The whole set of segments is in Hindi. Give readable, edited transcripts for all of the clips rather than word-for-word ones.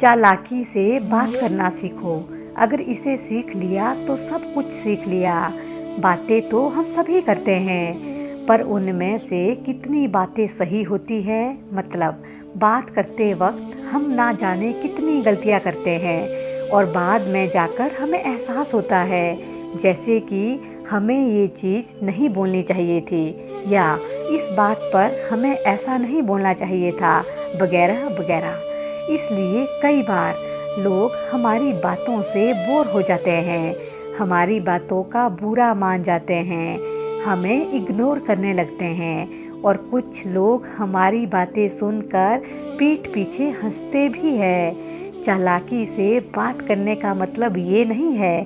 चालाकी से बात करना सीखो। अगर इसे सीख लिया तो सब कुछ सीख लिया। बातें तो हम सभी करते हैं, पर उनमें से कितनी बातें सही होती है। मतलब बात करते वक्त हम ना जाने कितनी गलतियां करते हैं और बाद में जाकर हमें एहसास होता है जैसे कि हमें ये चीज़ नहीं बोलनी चाहिए थी, या इस बात पर हमें ऐसा नहीं बोलना चाहिए था, वगैरह वगैरह। इसलिए कई बार लोग हमारी बातों से बोर हो जाते हैं, हमारी बातों का बुरा मान जाते हैं, हमें इग्नोर करने लगते हैं और कुछ लोग हमारी बातें सुनकर पीठ पीछे हंसते भी हैं। चालाकी से बात करने का मतलब ये नहीं है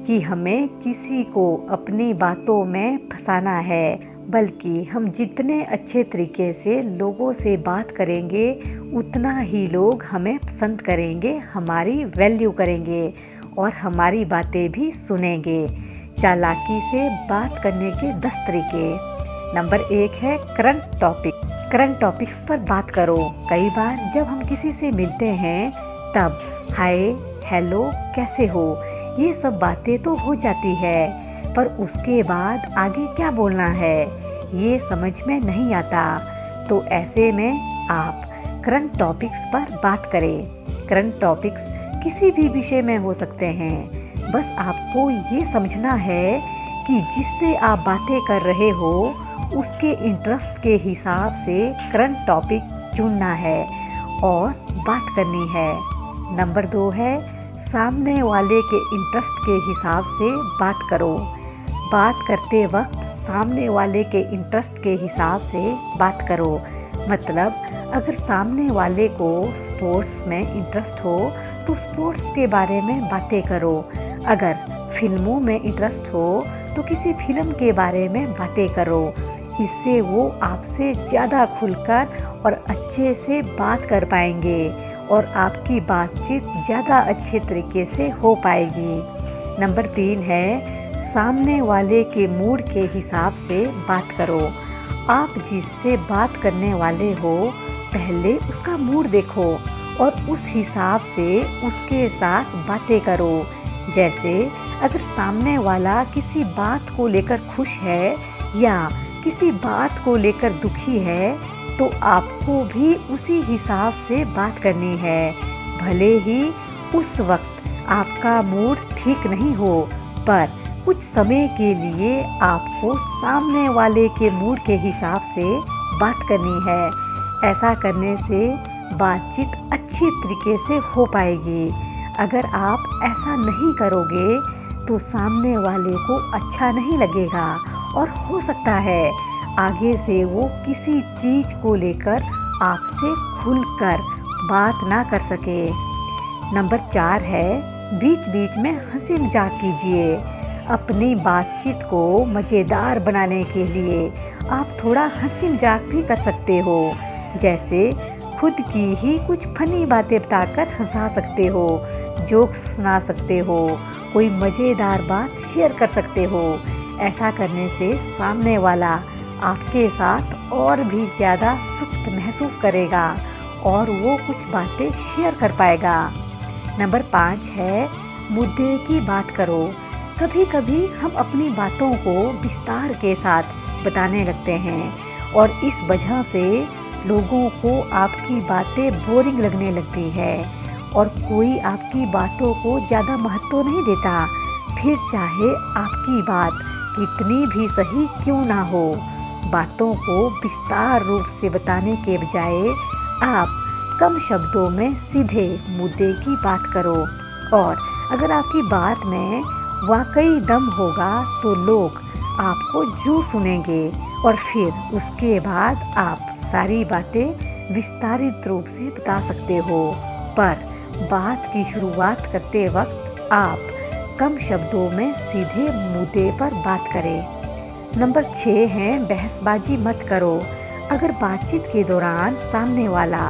कि हमें किसी को अपनी बातों में फंसाना है, बल्कि हम जितने अच्छे तरीके से लोगों से बात करेंगे उतना ही लोग हमें पसंद करेंगे, हमारी वैल्यू करेंगे और हमारी बातें भी सुनेंगे। चालाकी से बात करने के 10 तरीके। नंबर 1 है करंट टॉपिक। करंट टॉपिक्स पर बात करो। कई बार जब हम किसी से मिलते हैं तब हाय, हेलो, कैसे हो, ये सब बातें तो हो जाती है, पर उसके बाद आगे क्या बोलना है ये समझ में नहीं आता। तो ऐसे में आप करंट टॉपिक्स पर बात करें। करंट टॉपिक्स किसी भी विषय में हो सकते हैं, बस आपको ये समझना है कि जिससे आप बातें कर रहे हो उसके इंटरेस्ट के हिसाब से करंट टॉपिक चुनना है और बात करनी है। नंबर 2 है सामने वाले के इंटरेस्ट के हिसाब से बात करो। बात करते वक्त सामने वाले के इंटरेस्ट के हिसाब से बात करो। मतलब अगर सामने वाले को स्पोर्ट्स में इंटरेस्ट हो तो स्पोर्ट्स के बारे में बातें करो। अगर फिल्मों में इंटरेस्ट हो तो किसी फिल्म के बारे में बातें करो। इससे वो आपसे ज़्यादा खुलकर और अच्छे से बात कर पाएंगे और आपकी बातचीत ज़्यादा अच्छे तरीके से हो पाएगी। नंबर 3 है सामने वाले के मूड के हिसाब से बात करो। आप जिससे बात करने वाले हो पहले उसका मूड देखो और उस हिसाब से उसके साथ बातें करो। जैसे अगर सामने वाला किसी बात को लेकर खुश है या किसी बात को लेकर दुखी है तो आपको भी उसी हिसाब से बात करनी है, भले ही उस वक्त आपका मूड ठीक नहीं हो, पर कुछ समय के लिए आपको सामने वाले के मूड के हिसाब से बात करनी है। ऐसा करने से बातचीत अच्छी तरीके से हो पाएगी। अगर आप ऐसा नहीं करोगे तो सामने वाले को अच्छा नहीं लगेगा और हो सकता है आगे से वो किसी चीज़ को लेकर आपसे खुलकर बात ना कर सके। नंबर 4 है बीच बीच में हंसी मजाक कीजिए। अपनी बातचीत को मज़ेदार बनाने के लिए आप थोड़ा हंसी मजाक भी कर सकते हो। जैसे खुद की ही कुछ फनी बातें बताकर हंसा सकते हो, जोक्स सुना सकते हो, कोई मज़ेदार बात शेयर कर सकते हो। ऐसा करने से सामने वाला आपके साथ और भी ज़्यादा सुख महसूस करेगा और वो कुछ बातें शेयर कर पाएगा। नंबर 5 है मुद्दे की बात करो। कभी कभी हम अपनी बातों को विस्तार के साथ बताने लगते हैं और इस वजह से लोगों को आपकी बातें बोरिंग लगने लगती है और कोई आपकी बातों को ज़्यादा महत्व नहीं देता, फिर चाहे आपकी बात कितनी भी सही क्यों ना हो। बातों को विस्तार रूप से बताने के बजाय आप कम शब्दों में सीधे मुद्दे की बात करो और अगर आपकी बात में वाकई दम होगा तो लोग आपको जरूर सुनेंगे और फिर उसके बाद आप सारी बातें विस्तारित रूप से बता सकते हो। पर बात की शुरुआत करते वक्त आप कम शब्दों में सीधे मुद्दे पर बात करें। नंबर 6 है बहसबाजी मत करो। अगर बातचीत के दौरान सामने वाला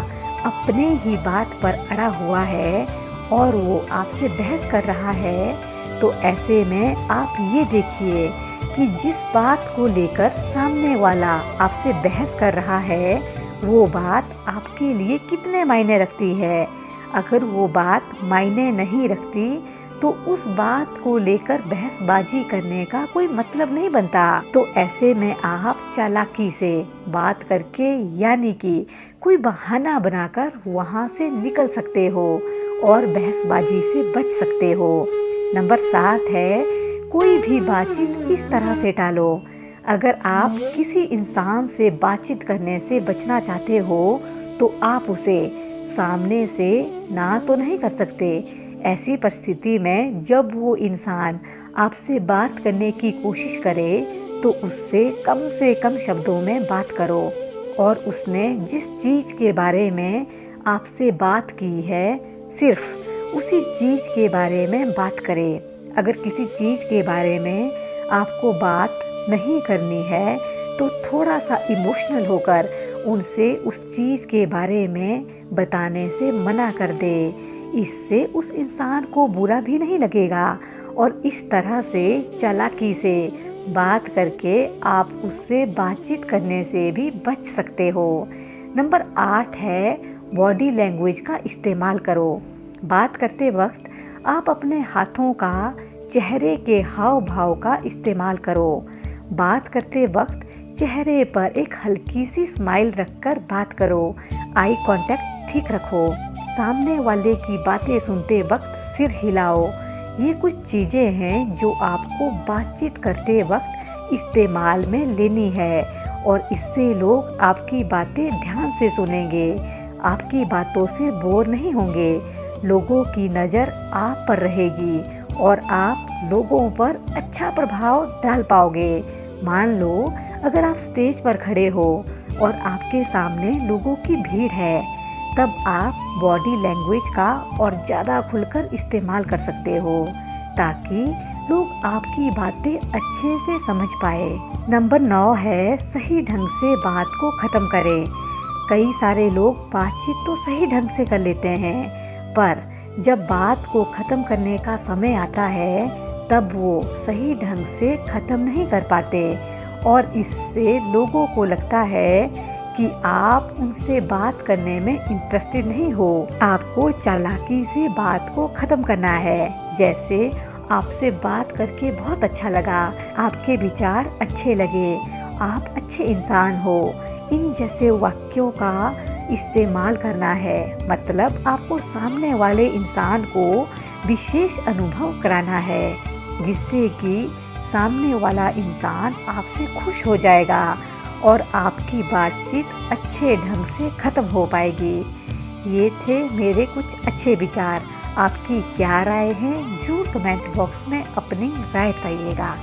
अपने ही बात पर अड़ा हुआ है और वो आपसे बहस कर रहा है तो ऐसे में आप ये देखिए कि जिस बात को लेकर सामने वाला आपसे बहस कर रहा है वो बात आपके लिए कितने मायने रखती है। अगर वो बात मायने नहीं रखती तो उस बात को लेकर बहसबाजी करने का कोई मतलब नहीं बनता। तो ऐसे में आप चालाकी से बात करके यानी कि कोई बहाना बनाकर वहाँ से निकल सकते हो और बहसबाजी से बच सकते हो। नंबर 7 है, कोई भी बातचीत इस तरह से टालो। अगर आप किसी इंसान से बातचीत करने से बचना चाहते हो तो आप उसे सामने से ना तो नहीं कर सकते। ऐसी परिस्थिति में जब वो इंसान आपसे बात करने की कोशिश करे तो उससे से कम शब्दों में बात करो और उसने जिस चीज़ के बारे में आपसे बात की है सिर्फ उसी चीज़ के बारे में बात करें। अगर किसी चीज़ के बारे में आपको बात नहीं करनी है तो थोड़ा सा इमोशनल होकर उनसे उस चीज़ के बारे में बताने से मना कर दे। इससे उस इंसान को बुरा भी नहीं लगेगा और इस तरह से चालाकी से बात करके आप उससे बातचीत करने से भी बच सकते हो। नंबर 8 है, बॉडी लैंग्वेज का इस्तेमाल करो। बात करते वक्त आप अपने हाथों का, चेहरे के हाव भाव का इस्तेमाल करो। बात करते वक्त चेहरे पर एक हल्की सी स्माइल रखकर बात करो। आई कांटेक्ट ठीक रखो। सामने वाले की बातें सुनते वक्त सिर हिलाओ। ये कुछ चीज़ें हैं जो आपको बातचीत करते वक्त इस्तेमाल में लेनी है और इससे लोग आपकी बातें ध्यान से सुनेंगे, आपकी बातों से बोर नहीं होंगे। लोगों की नज़र आप पर रहेगी और आप लोगों पर अच्छा प्रभाव डाल पाओगे। मान लो अगर आप स्टेज पर खड़े हो और आपके सामने लोगों की भीड़ है, तब आप बॉडी लैंग्वेज का और ज़्यादा खुलकर इस्तेमाल कर सकते हो ताकि लोग आपकी बातें अच्छे से समझ पाए। नंबर 9 है, सही ढंग से बात को ख़त्म करें। कई सारे लोग बातचीत तो सही ढंग से कर लेते हैं, पर जब बात को ख़त्म करने का समय आता है तब वो सही ढंग से ख़त्म नहीं कर पाते और इससे लोगों को लगता है कि आप उनसे बात करने में इंटरेस्टेड नहीं हो। आपको चालाकी से बात को ख़त्म करना है। जैसे आपसे बात करके बहुत अच्छा लगा, आपके विचार अच्छे लगे, आप अच्छे इंसान हो, इन जैसे वाक्यों का इस्तेमाल करना है। मतलब आपको सामने वाले इंसान को विशेष अनुभव कराना है जिससे कि सामने वाला इंसान आपसे खुश हो जाएगा और आपकी बातचीत अच्छे ढंग से ख़त्म हो पाएगी। ये थे मेरे कुछ अच्छे विचार। आपकी क्या राय है? ज़रूर कमेंट बॉक्स में अपनी राय बताइएगा।